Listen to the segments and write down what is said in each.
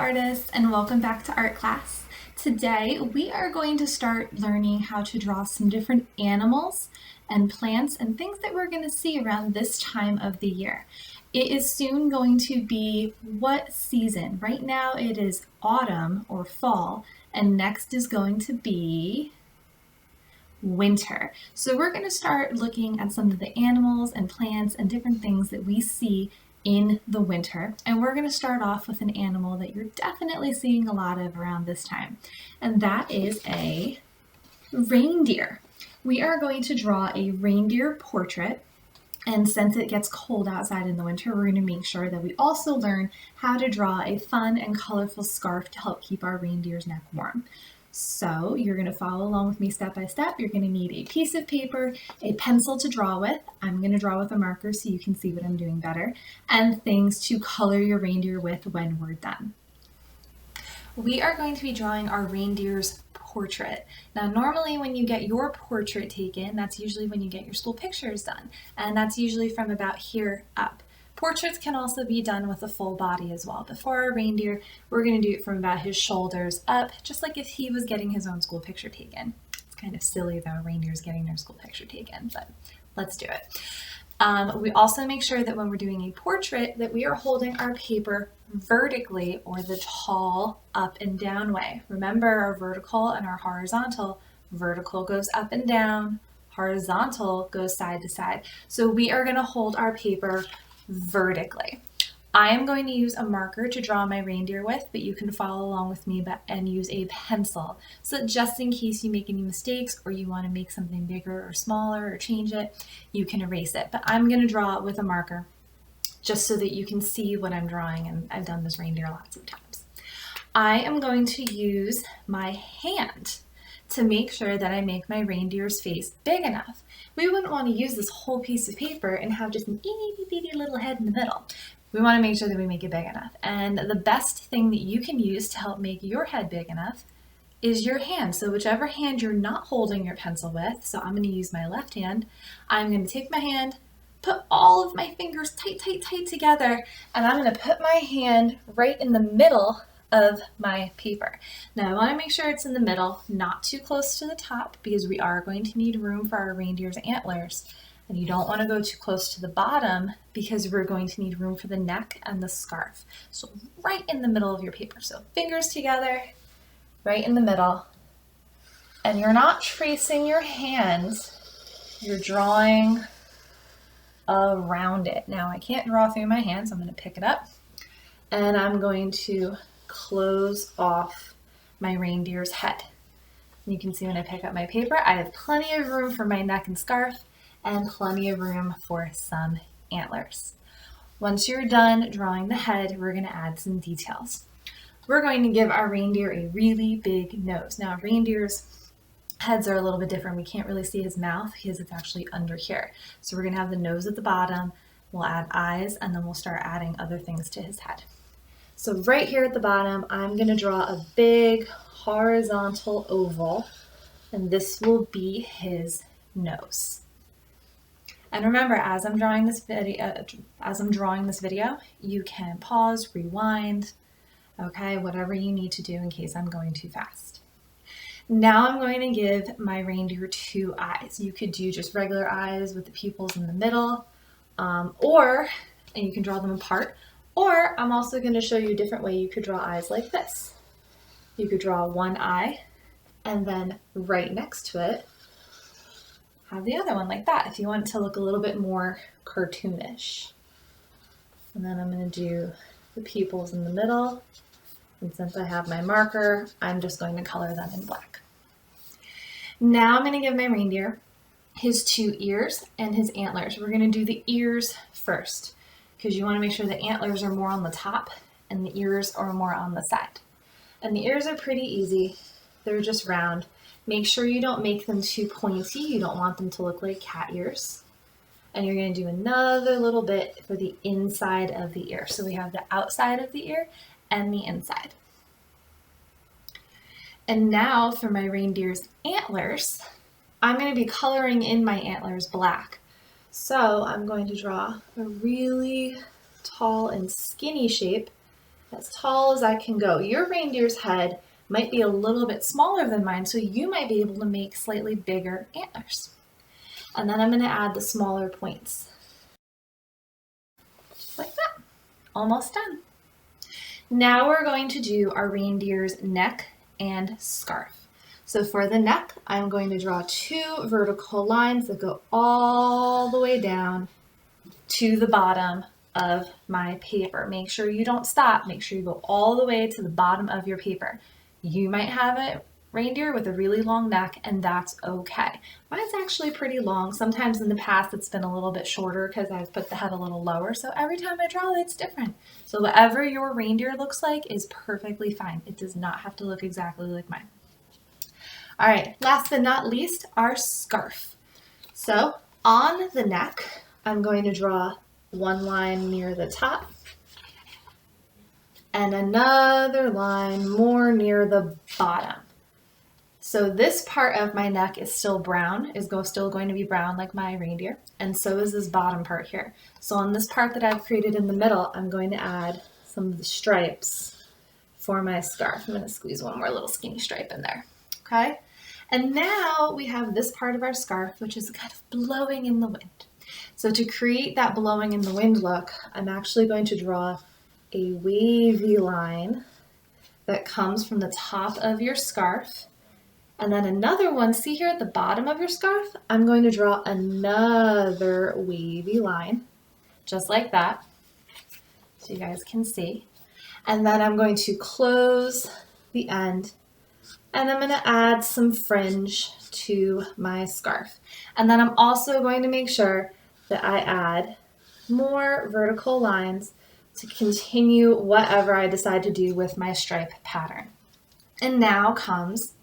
artists, and welcome back to art class. Today we are going to start learning how to draw some different animals and plants and things that we're going to see around this time of the year. It is soon going to be what season? Right now it is autumn or fall, and next is going to be winter. So we're going to start looking at some of the animals and plants and different things that we see in the winter. And we're going to start off with an animal that you're definitely seeing a lot of around this time. And that is a reindeer. We are going to draw a reindeer portrait. And since it gets cold outside in the winter, we're going to make sure that we also learn how to draw a fun and colorful scarf to help keep our reindeer's neck warm. So you're going to follow along with me step by step. You're going to need a piece of paper, a pencil to draw with. I'm going to draw with a marker so you can see what I'm doing better, and things to color your reindeer with when we're done. We are going to be drawing our reindeer's portrait. Now, normally when you get your portrait taken, that's usually when you get your school pictures done, and that's usually from about here up. Portraits can also be done with a full body as well, but for our reindeer, we're going to do it from about his shoulders up, just like if he was getting his own school picture taken. It's kind of silly though, reindeers getting their school picture taken, but let's do it. We also make sure that when we're doing a portrait that we are holding our paper vertically, or the tall up and down way. Remember, our vertical and our horizontal. Vertical goes up and down, horizontal goes side to side. So we are going to hold our paper vertically. I am going to use a marker to draw my reindeer with, but you can follow along with me and use a pencil. So just in case you make any mistakes or you want to make something bigger or smaller or change it, you can erase it. But I'm going to draw it with a marker just so that you can see what I'm drawing, and I've done this reindeer lots of times. I am going to use my hand to make sure that I make my reindeer's face big enough. We wouldn't want to use this whole piece of paper and have just an itty bitty little head in the middle. We want to make sure that we make it big enough. And the best thing that you can use to help make your head big enough is your hand. So whichever hand you're not holding your pencil with, so I'm going to use my left hand, I'm going to take my hand, put all of my fingers tight together, and I'm going to put my hand right in the middle of my paper. Now I want to make sure it's in the middle, not too close to the top, because we are going to need room for our reindeer's antlers. And you don't want to go too close to the bottom because we're going to need room for the neck and the scarf. So right in the middle of your paper. So fingers together, right in the middle. And you're not tracing your hands, you're drawing around it. Now I can't draw through my hands, so I'm going to pick it up and I'm going to close off my reindeer's head. And you can see when I pick up my paper, I have plenty of room for my neck and scarf and plenty of room for some antlers. Once you're done drawing the head, we're going to add some details. We're going to give our reindeer a really big nose. Now, reindeer's heads are a little bit different. We can't really see his mouth because it's actually under here. So we're going to have the nose at the bottom, we'll add eyes, and then we'll start adding other things to his head. So right here at the bottom, I'm going to draw a big horizontal oval, and this will be his nose. And remember, as I'm drawing this video, you can pause, rewind, okay, whatever you need to do in case I'm going too fast. Now I'm going to give my reindeer two eyes. You could do just regular eyes with the pupils in the middle, and you can draw them apart, or I'm also going to show you a different way you could draw eyes like this. You could draw one eye, and then right next to it, have the other one like that if you want it to look a little bit more cartoonish. And then I'm going to do the pupils in the middle, and since I have my marker, I'm just going to color them in black. Now I'm going to give my reindeer his two ears and his antlers. We're going to do the ears first because you want to make sure the antlers are more on the top and the ears are more on the side. And the ears are pretty easy. They're just round. Make sure you don't make them too pointy. You don't want them to look like cat ears. And you're going to do another little bit for the inside of the ear. So we have the outside of the ear and the inside. And now for my reindeer's antlers, I'm going to be coloring in my antlers black. So I'm going to draw a really tall and skinny shape as tall as I can go. Your reindeer's head might be a little bit smaller than mine, so you might be able to make slightly bigger antlers. And then I'm going to add the smaller points. Like that. Almost done. Now we're going to do our reindeer's neck and scarf. So for the neck, I'm going to draw 2 vertical lines that go all the way down to the bottom of my paper. Make sure you don't stop. Make sure you go all the way to the bottom of your paper. You might have a reindeer with a really long neck, and that's okay. Mine's actually pretty long. Sometimes in the past it's been a little bit shorter because I've put the head a little lower. So every time I draw it's different. So whatever your reindeer looks like is perfectly fine. It does not have to look exactly like mine. All right, last but not least, our scarf. So on the neck, I'm going to draw 1 line near the top and another line more near the bottom. So this part of my neck is still brown, still going to be brown like my reindeer, and so is this bottom part here. So on this part that I've created in the middle, I'm going to add some of the stripes for my scarf. I'm going to squeeze one more little skinny stripe in there, okay? And now we have this part of our scarf, which is kind of blowing in the wind. So to create that blowing in the wind look, I'm actually going to draw a wavy line that comes from the top of your scarf. And then another one, see here at the bottom of your scarf, I'm going to draw another wavy line, just like that, so you guys can see. And then I'm going to close the end, and I'm going to add some fringe to my scarf. And then I'm also going to make sure that I add more vertical lines to continue whatever I decide to do with my stripe pattern. And now comes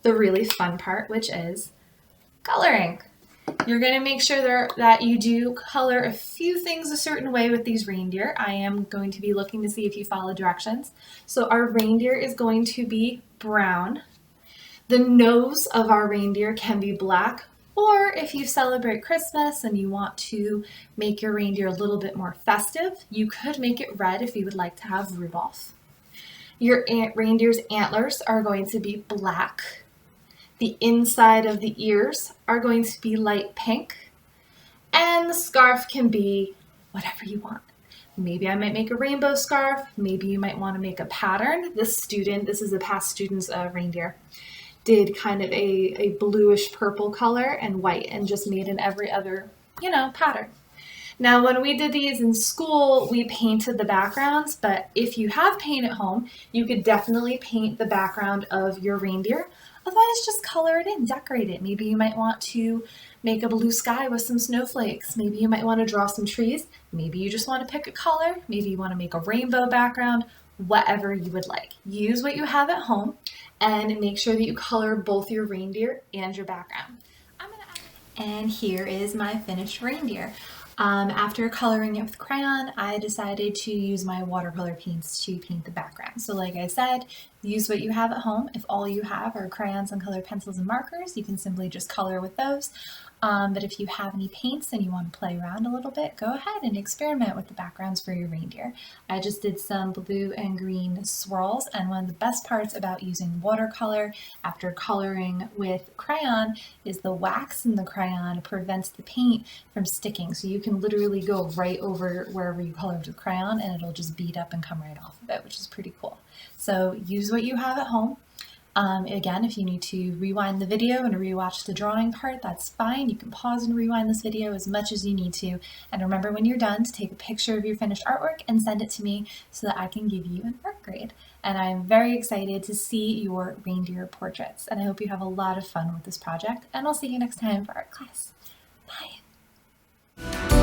the really fun part, which is coloring. You're going to make sure that you do color a few things a certain way with these reindeer. I am going to be looking to see if you follow directions. So our reindeer is going to be brown. The nose of our reindeer can be black, or if you celebrate Christmas and you want to make your reindeer a little bit more festive, you could make it red if you would like to have Rudolph. Your reindeer's antlers are going to be black. The inside of the ears are going to be light pink, and the scarf can be whatever you want. Maybe I might make a rainbow scarf. Maybe you might want to make a pattern. This is a past student's reindeer, did kind of a bluish purple color and white and just made in every other, pattern. Now, when we did these in school, we painted the backgrounds, but if you have paint at home, you could definitely paint the background of your reindeer. Otherwise, just color it in, decorate it. Maybe you might want to make a blue sky with some snowflakes. Maybe you might want to draw some trees. Maybe you just want to pick a color. Maybe you want to make a rainbow background, whatever you would like. Use what you have at home and make sure that you color both your reindeer and your background. And here is my finished reindeer. After coloring it with crayon, I decided to use my watercolor paints to paint the background. So like I said, use what you have at home. If all you have are crayons and colored pencils and markers, you can simply just color with those. But if you have any paints and you want to play around a little bit, go ahead and experiment with the backgrounds for your reindeer. I just did some blue and green swirls, and one of the best parts about using watercolor after coloring with crayon is the wax in the crayon prevents the paint from sticking. So you can literally go right over wherever you colored with crayon and it'll just bead up and come right off of it, which is pretty cool. So use what you have at home. Again, if you need to rewind the video and rewatch the drawing part, that's fine. You can pause and rewind this video as much as you need to. And remember when you're done to take a picture of your finished artwork and send it to me so that I can give you an art grade. And I'm very excited to see your reindeer portraits. And I hope you have a lot of fun with this project. And I'll see you next time for art class. Bye.